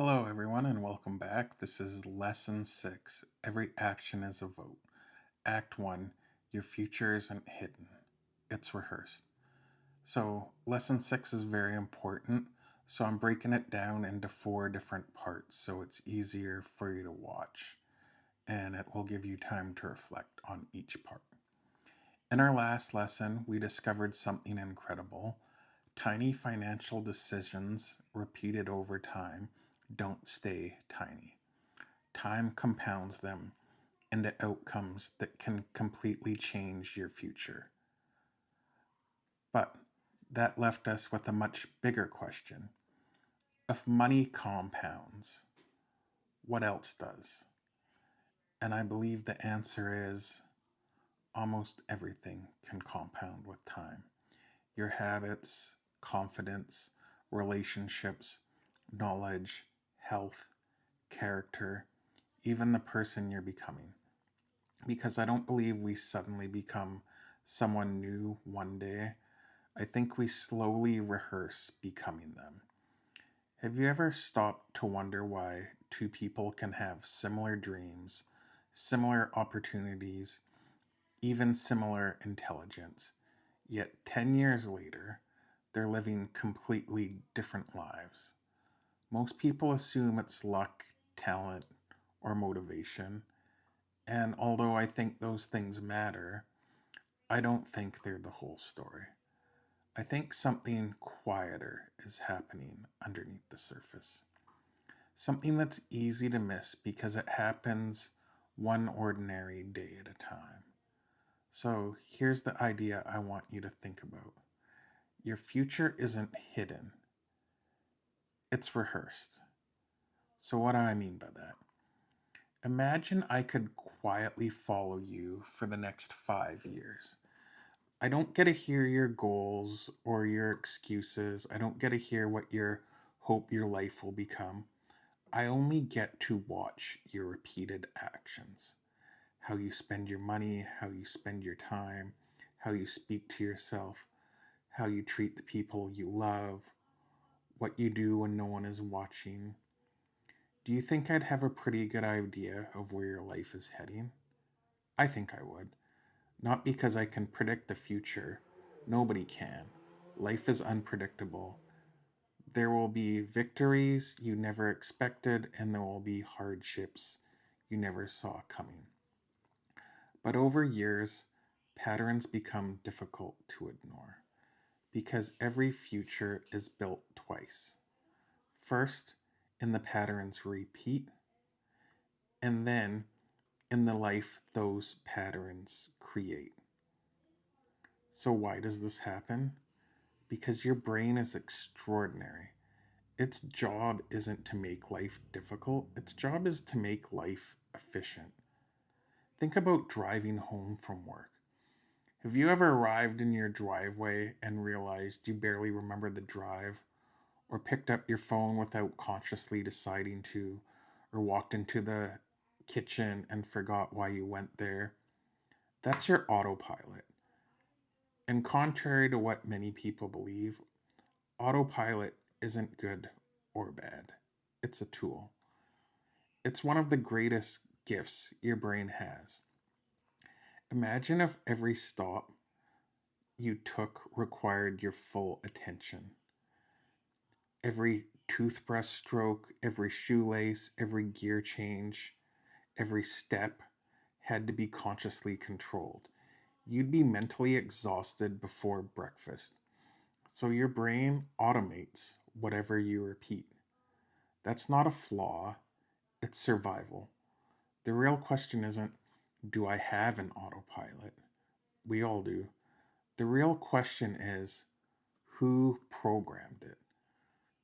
Hello, everyone, and welcome back. This is Lesson 6. Every action is a vote. Act 1. Your future isn't hidden, it's rehearsed. So, Lesson 6 is very important. So, I'm breaking it down into 4 different parts so it's easier for you to watch and it will give you time to reflect on each part. In our last lesson, we discovered something incredible. Tiny financial decisions repeated over time don't stay tiny. Time compounds them into outcomes that can completely change your future. But that left us with a much bigger question. If money compounds, what else does? And I believe the answer is almost everything can compound with time. Your habits, confidence, relationships, knowledge, health, character, even the person you're becoming. Because I don't believe we suddenly become someone new one day. I think we slowly rehearse becoming them. Have you ever stopped to wonder why two people can have similar dreams, similar opportunities, even similar intelligence, yet 10 years later, they're living completely different lives? Most people assume it's luck, talent, or motivation, and although I think those things matter, I don't think they're the whole story. I think something quieter is happening underneath the surface. Something that's easy to miss because it happens one ordinary day at a time. So here's the idea I want you to think about. Your future isn't hidden, it's rehearsed. So, what do I mean by that? Imagine I could quietly follow you for the next 5 years. I don't get to hear your goals or your excuses. I don't get to hear what you hope your life will become. I only get to watch your repeated actions. How you spend your money, how you spend your time, how you speak to yourself, how you treat the people you love, what you do when no one is watching. Do you think I'd have a pretty good idea of where your life is heading? I think I would. Not because I can predict the future. Nobody can. Life is unpredictable. There will be victories you never expected, and there will be hardships you never saw coming. But over years, patterns become difficult to ignore because every future is built twice. First, in the patterns repeat, and then in the life those patterns create. So, why does this happen? Because your brain is extraordinary. Its job isn't to make life difficult, its job is to make life efficient. Think about driving home from work. Have you ever arrived in your driveway and realized you barely remember the drive, or picked up your phone without consciously deciding to, or walked into the kitchen and forgot why you went there? That's your autopilot. And contrary to what many people believe, autopilot isn't good or bad. It's a tool. It's one of the greatest gifts your brain has. Imagine if every stop you took required your full attention. Every toothbrush stroke, every shoelace, every gear change, every step had to be consciously controlled. You'd be mentally exhausted before breakfast. So your brain automates whatever you repeat. That's not a flaw, it's survival. The real question isn't, do I have an autopilot? We all do. The real question is, who programmed it?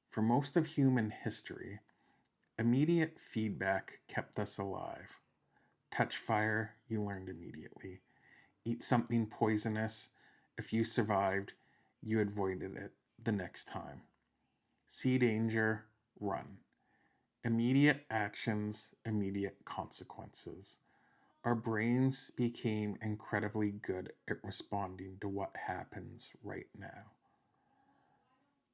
For most of human history, immediate feedback kept us alive. Touch fire, you learned immediately. Eat something poisonous, if you survived, you avoided it the next time. See danger, run. Immediate actions, immediate consequences. Our brains became incredibly good at responding to what happens right now.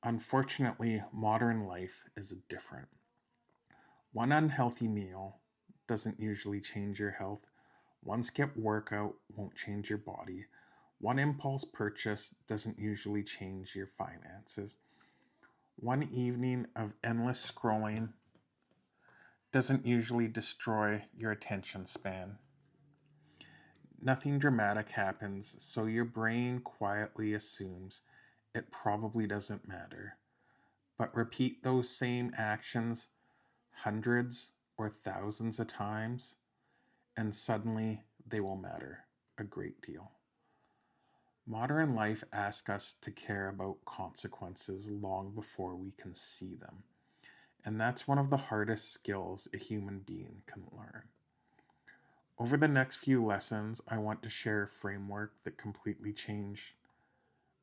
Unfortunately, modern life is different. One unhealthy meal doesn't usually change your health. One skip workout won't change your body. One impulse purchase doesn't usually change your finances. One evening of endless scrolling doesn't usually destroy your attention span. Nothing dramatic happens, so your brain quietly assumes it probably doesn't matter. But repeat those same actions hundreds or thousands of times, and suddenly they will matter a great deal. Modern life asks us to care about consequences long before we can see them, and that's one of the hardest skills a human being can learn. Over the next few lessons, I want to share a framework that completely changed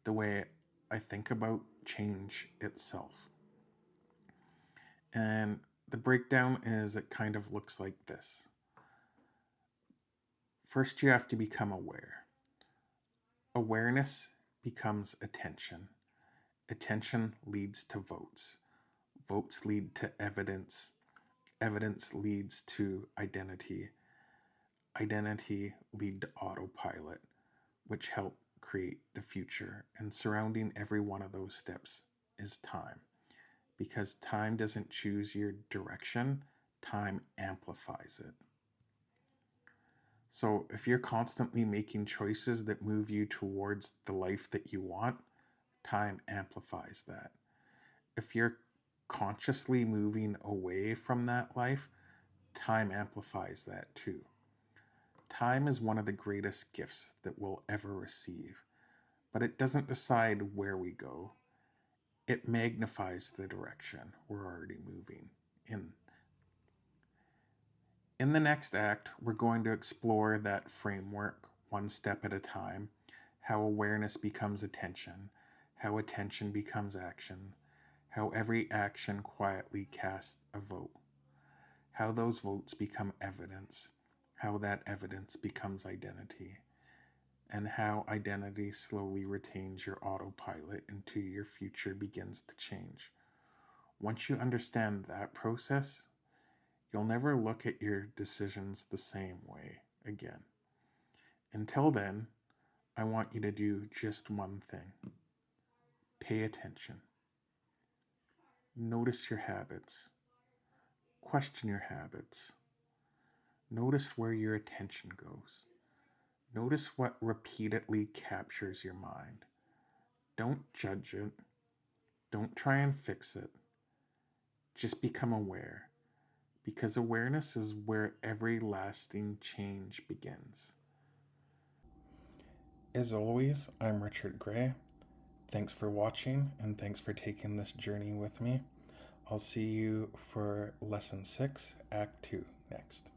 the way I think about change itself. And the breakdown is it kind of looks like this. First, you have to become aware. Awareness becomes attention. Attention leads to votes. Votes lead to evidence. Evidence leads to identity. Identity lead to autopilot, which help create the future. And surrounding every one of those steps is time. Because time doesn't choose your direction, time amplifies it. So if you're constantly making choices that move you towards the life that you want, time amplifies that. If you're consciously moving away from that life, time amplifies that too. Time is one of the greatest gifts that we'll ever receive, but it doesn't decide where we go. It magnifies the direction we're already moving in. In the next act, we're going to explore that framework one step at a time, how awareness becomes attention, how attention becomes action, how every action quietly casts a vote, how those votes become evidence, how that evidence becomes identity, and how identity slowly retains your autopilot until your future begins to change. Once you understand that process, you'll never look at your decisions the same way again. Until then, I want you to do just one thing: pay attention. Notice your habits. Question your habits. Notice where your attention goes. Notice what repeatedly captures your mind. Don't judge it. Don't try and fix it. Just become aware, because awareness is where every lasting change begins. As always, I'm Richard Gray. Thanks for watching, and thanks for taking this journey with me. I'll see you for Lesson 6, Act 2 next.